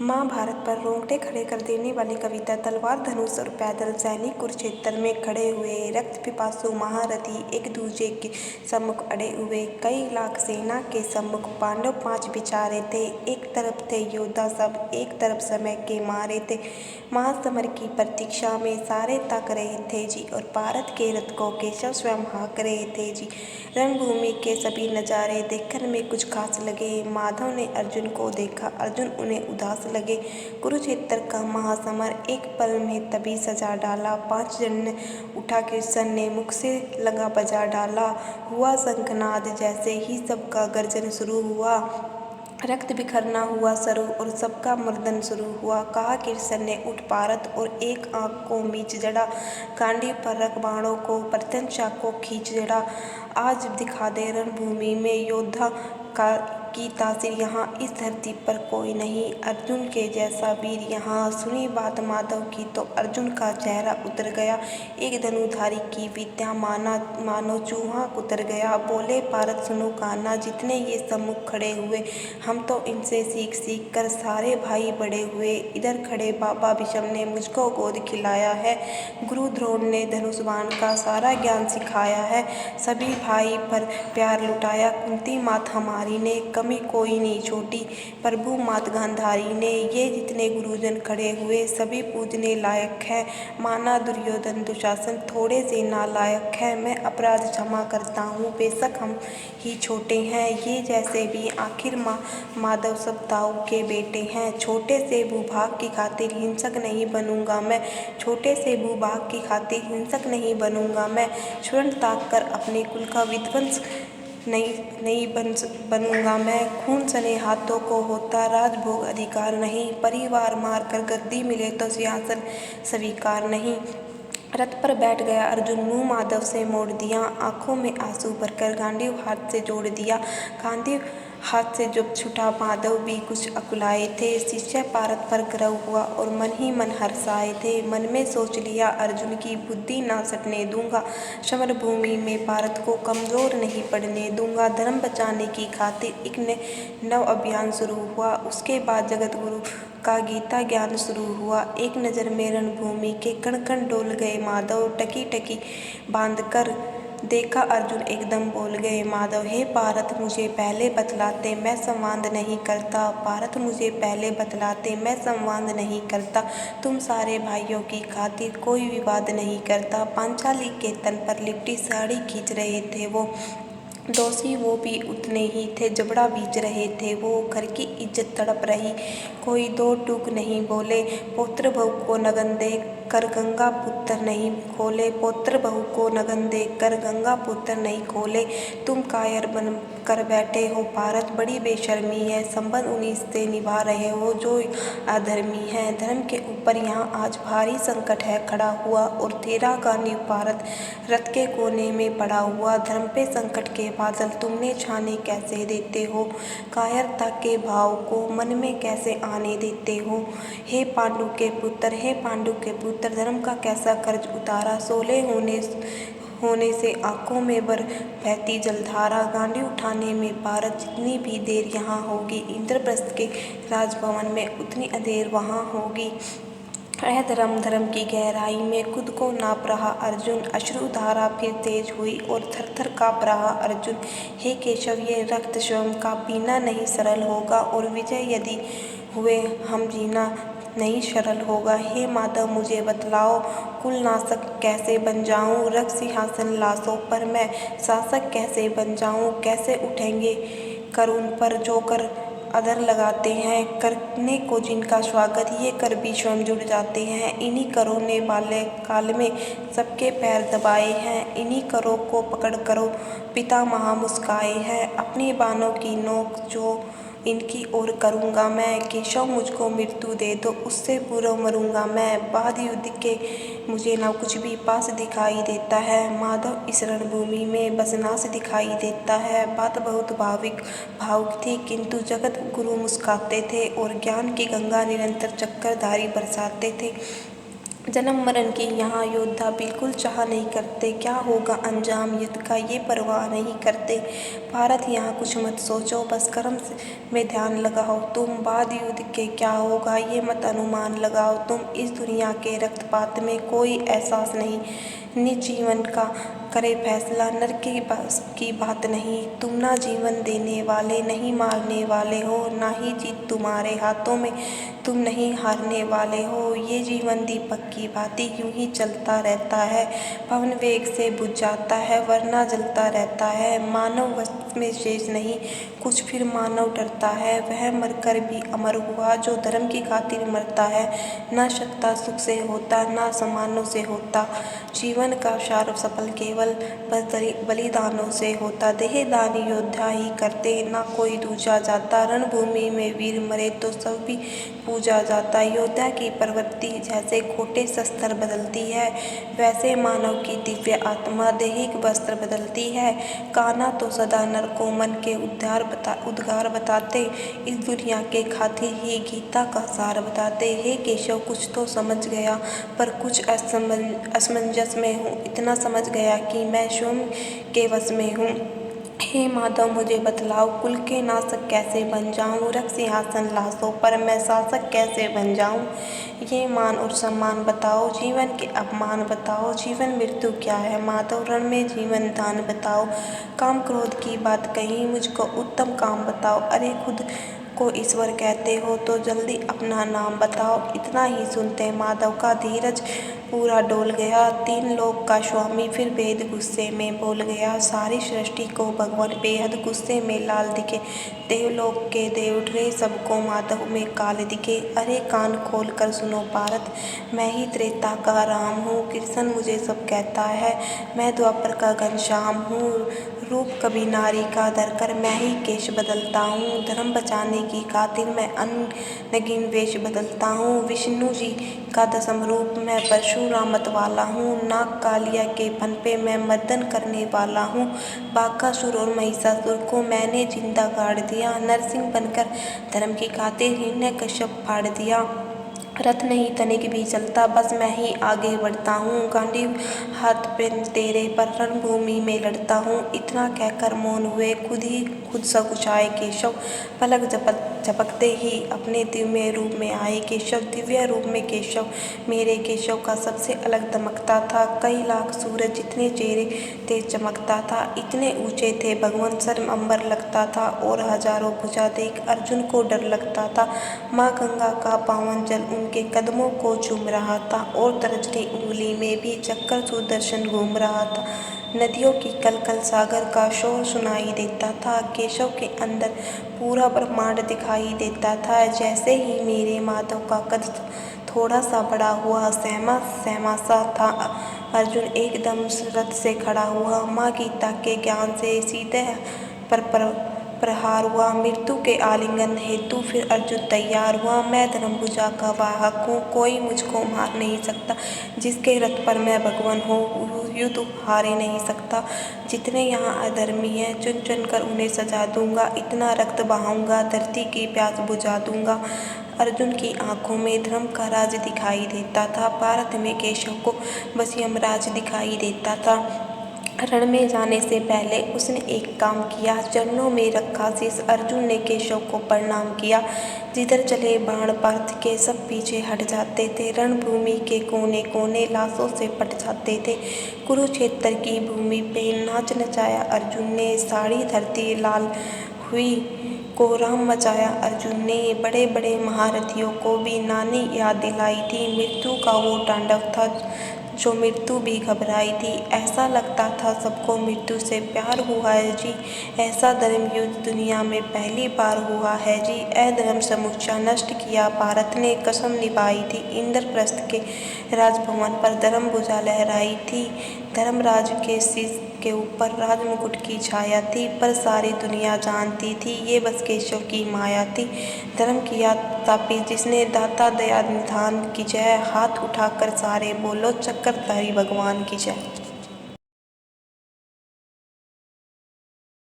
महाभारत पर रोंगटे खड़े कर देने वाली कविता। तलवार, धनुष और पैदल सैनिक कुरुक्षेत्र में खड़े हुए। रक्त पिपासु महारथी एक दूजे के सम्मुख अड़े हुए। कई लाख सेना के सम्मुख पांडव 5 बिचारे थे। एक तरफ थे योद्धा सब, एक तरफ समय के मारे थे। महासमर की प्रतीक्षा में सारे ताक रहे थे जी, और भारत के रथ को केशव स्वयं हाँक रहे थे जी। रणभूमि के सभी नज़ारे देखने में कुछ खास लगे। माधव ने अर्जुन को देखा, अर्जुन उन्हें उदास लगे। कुरुक्षेत्र का महासमर एक पल में तभी सजा डाला। 5 जन उठा कृष्ण ने मुख से लगा बजा डाला। हुआ शंखनाद, जैसे ही सबका गर्जन शुरू हुआ। रक्त बिखरना हुआ शुरू और सबका मर्दन शुरू हुआ। कहा कृष्ण ने, उठ भारत, और एक आंख को मीच जड़ा। गांडी पर रख बाणों को, प्रत्यंचा को खींच जड़ा। आज दिखा दे रणभूमि में योद्धा की तासीर। यहाँ इस धरती पर कोई नहीं अर्जुन के जैसा वीर। यहाँ सुनी बात माधव की तो अर्जुन का चेहरा उतर गया। एक धनुधारी की विद्या मानो चूहा उतर गया। बोले, भारत सुनो कान्हा, जितने ये सम्मुख खड़े हुए, हम तो इनसे सीख सीख कर सारे भाई बड़े हुए। इधर खड़े बाबा भीष्म ने मुझको गोद खिलाया है। गुरु द्रोण ने धनुष बाण का सारा ज्ञान सिखाया है। सभी भाई पर प्यार लुटाया। कुंती मात हमारी ने कमी कोई नहीं छोटी। प्रभु मात गांधारी ने, ये जितने गुरुजन खड़े हुए सभी पूजने लायक है। माना दुर्योधन दुशासन थोड़े से नालायक है। मैं अपराध क्षमा करता हूँ, बेशक हम ही छोटे हैं ये जैसे भी, आखिर माधव सब ताऊ के बेटे हैं। छोटे से भूभाग की खातिर हिंसक नहीं बनूंगा मैं। छोटे से भूभाग की खातिर हिंसक नहीं बनूंगा मैं। स्वर्ण ताक कर अपने कुल का विध्वंस नहीं बनूंगा मैं। खून सने हाथों को होता राजभोग अधिकार नहीं। परिवार मार कर गद्दी मिले तो सिंहासन स्वीकार नहीं। रथ पर बैठ गया अर्जुन, मुंह माधव से मोड़ दिया। आंखों में आंसू भरकर गांडीव हाथ से जोड़ दिया। गांडीव हाथ से जब छूटा माधव भी कुछ अकुलाए थे। शिष्य भारत पर गर्व हुआ और मन ही मन हर्षाए थे। मन में सोच लिया, अर्जुन की बुद्धि ना सटने दूंगा। समर भूमि में भारत को कमजोर नहीं पड़ने दूंगा। धर्म बचाने की खातिर एक नव अभियान शुरू हुआ। उसके बाद जगत गुरु का गीता ज्ञान शुरू हुआ। एक नज़र में रणभूमि के कण कण डोल गए माधव। टकी टकी बांध कर देखा अर्जुन, एकदम बोल गए माधव, हे भारत मुझे पहले बतलाते, मैं संवाद नहीं करता। भारत मुझे पहले बतलाते, मैं संवाद नहीं करता। तुम सारे भाइयों की खातिर कोई विवाद नहीं करता। पांचाली के तन पर लिपटी साड़ी खींच रहे थे वो। दोषी वो भी उतने ही थे, जबड़ा बीच रहे थे वो। घर की इज्जत तड़प रही, कोई दो टूक नहीं बोले। पौत्र बहू को नगन दे कर गंगा पुत्र नहीं खोले। पौत्र बहू को नगन दे कर गंगा पुत्र नहीं खोले। तुम कायर बन कर बैठे हो भारत, बड़ी बेशर्मी है। संबंध उन्हीं से निभा रहे हो जो अधर्मी है। धर्म के ऊपर यहाँ आज भारी संकट है खड़ा हुआ, और तेरा गांडीव भारत रथ के कोने में पड़ा हुआ। धर्म पे संकट के बादल तुमने छाने कैसे देते हो? कायरता के भाव को मन में कैसे आने देते हो? हे पांडु के पुत्र, हे पांडु के पुत्र, धर्म का कैसा कर्ज उतारा। सोले होने से आंखों में बहती जलधारा। गांडी उठाने में भारत जितनी भी देर यहाँ होगी, इंद्रप्रस्थ के राजभवन में उतनी देर वहाँ होगी। धर्म की गहराई में खुद को नाप रहा अर्जुन। अश्रुधारा फिर तेज हुई और थर थर काँप रहा अर्जुन। हे केशव, ये रक्त स्वयं का पीना नहीं सरल होगा, और विजय यदि हुए हम जीना नहीं सरल होगा। हे माधव मुझे बतलाओ, कुल नाशक कैसे बन जाऊं? रक्त सिंहासन लाशों पर मैं शासक कैसे बन जाऊं? कैसे उठेंगे कर उन पर जो कर अधर लगाते हैं? करने को जिनका स्वागत ये कर भी स्वयं जुड़ जाते हैं। इन्हीं करों ने बाल्यकाल में सबके पैर दबाए हैं। इन्हीं करों को पकड़ करो पितामह मुस्काए हैं। अपनी बाणों की नोक जो इनकी ओर करूँगा मैं। केशव मुझको मृत्यु दे दो, उससे पूर्व मरूंगा मैं। बाद युद्ध के मुझे ना कुछ भी पास दिखाई देता है। माधव इस रणभूमि में बस नाश दिखाई देता है। बात बहुत भावुक थी, किंतु जगत गुरु मुस्काते थे और ज्ञान की गंगा निरंतर चक्रधारी बरसाते थे। जन्म मरण की यहाँ योद्धा बिल्कुल चाह नहीं करते, क्या होगा अंजाम युद्ध का ये परवाह नहीं करते। भारत यहाँ कुछ मत सोचो, बस कर्म में ध्यान लगाओ तुम। बाद युद्ध के क्या होगा ये मत अनुमान लगाओ तुम। इस दुनिया के रक्तपात में कोई एहसास नहीं, निज जीवन का करे फैसला नर के बस की बात नहीं। तुम ना जीवन देने वाले नहीं मारने वाले हो, ना ही जीत तुम्हारे हाथों में, तुम नहीं हारने वाले हो। ये जीवन दीपक की भांति यूं ही चलता रहता है, पवन वेग से बुझ जाता है वरना जलता रहता है। मानव वश में शेष नहीं कुछ, फिर मानव डरता है, वह मरकर भी अमर हुआ जो धर्म की खातिर मरता है। ना सत्ता सुख से होता, ना सम्मानों से होता, जीवन का सार सफल केवल बस बलिदानों से होता। देहदान योद्धा ही करते, ना कोई दूजा जाता, रणभूमि में वीर मरे तो सब भी पूजा जाता। योद्धा की प्रवृत्ति जैसे खोटे शस्त्र बदलती है, वैसे मानव की दिव्य आत्मा दैहिक वस्त्र बदलती है। कान्हा तो सदा नर को मन के उद्गार बताते, इस दुनिया के खातिर ही गीता का सार बताते। हे केशव कुछ तो समझ गया, पर कुछ असमंजस में हूँ। इतना समझ गया कि मैं स्वयं के वश में हूँ। हे माधव मुझे बतलाओ, कुल के नाशक कैसे बन जाऊं, रख सिंहासन लाशों पर मैं शासक कैसे बन जाऊं। ये मान और सम्मान बताओ, जीवन के अपमान बताओ, जीवन मृत्यु क्या है माधव, रण में जीवन दान बताओ। काम क्रोध की बात कही, मुझको उत्तम काम बताओ। अरे खुद को ईश्वर कहते हो तो जल्दी अपना नाम बताओ। इतना ही सुनते माधव का धीरज पूरा डोल गया, तीन लोक का स्वामी फिर बेहद गुस्से में बोल गया। सारी सृष्टि को भगवान बेहद गुस्से में लाल दिखे, देवलोक के देव डरे, सबको माधव में काल दिखे। अरे कान खोल कर सुनो भारत, मैं ही त्रेता का राम हूँ, कृष्ण मुझे सब कहता है, मैं द्वापर का घनश्याम हूँ। रूप कभी नारी का धरकर मैं ही केश बदलता हूँ, धर्म बचाने की खातिर मैं नगीन वेश बदलता हूँ। विष्णु जी का दसम रूप मैं परशुराम मत वाला हूँ, नाग कालिया के फन पे मैं मर्दन करने वाला हूँ। बाकासुर और महिषासुर को मैंने जिंदा गाड़ दिया, नरसिंह बनकर धर्म की खातिर हिरण्यकश्यप फाड़ दिया। रथ नहीं तनिक भी चलता, बस मैं ही आगे बढ़ता हूँ, गांडीव हाथ पे तेरे पर रणभूमि में लड़ता हूँ। इतना कहकर मौन हुए, खुद सकुचाए केशव, पलक झपकते ही अपने दिव्य रूप में आए केशव। दिव्य रूप में केशव मेरे केशव का सबसे अलग दमकता था, कई लाख सूरज जितने चेहरे तेज चमकता था, इतने ऊंचे थे भगवान सर अंबर लगता था, और हजारों भुजा देख अर्जुन को डर लगता था। माँ गंगा का पावन जल उनके कदमों को चूम रहा था, और तर्जनी उंगली में भी चक्कर सुदर्शन घूम रहा था। नदियों की कलकल सागर का शोर सुनाई देता था, केशव के अंदर पूरा ब्रह्मांड दिखाई देता था। जैसे ही मेरे माधव का कद थोड़ा सा बड़ा हुआ, सहमा सा था, अर्जुन एकदम रथ से खड़ा हुआ। माँ गीता के ज्ञान से सीधे प्रहार हुआ, मृत्यु के आलिंगन हेतु फिर अर्जुन तैयार हुआ। मैं धर्मभुजा का वाहक हूँ, कोई मुझको मार नहीं सकता, जिसके रथ पर मैं भगवान हूँ युद्ध हारे नहीं सकता। जितने यहाँ अधर्मी हैं चुन चुन कर उन्हें सजा दूंगा, इतना रक्त बहाऊंगा धरती की प्यास बुझा दूंगा। अर्जुन की आंखों में धर्म का राज दिखाई देता था, भारत में केशव को बस यमराज दिखाई देता था। रण में जाने से पहले उसने एक काम किया, चरणों में रखा शीश, अर्जुन ने केशव को प्रणाम किया। जिधर चले बाण पार्थ के सब पीछे हट जाते थे, रणभूमि के कोने कोने लाशों से पट जाते थे। कुरुक्षेत्र की भूमि पे नाच नचाया अर्जुन ने, सारी धरती लाल हुई, कोहराम मचाया अर्जुन ने। बड़े बड़े महारथियों को भी नानी याद दिलाई थी, मृत्यु का वो तांडव था जो मृत्यु भी घबराई थी। ऐसा लगता था सबको मृत्यु से प्यार हुआ है जी, ऐसा धर्म युद्ध दुनिया में पहली बार हुआ है जी। अधर्म समूचा नष्ट किया भारत ने, कसम निभाई थी इंद्रप्रस्थ के राजभवन पर धर्मभुजा लहराई थी। धर्मराज के शीश के ऊपर राजमुकुट की छाया थी, पर सारी दुनिया जानती थी ये बस केशव की माया थी। धर्म किया तापी जिसने, दाता दया निधान की जय, हाथ उठाकर सारे बोलो चक्रधारी भगवान की जय।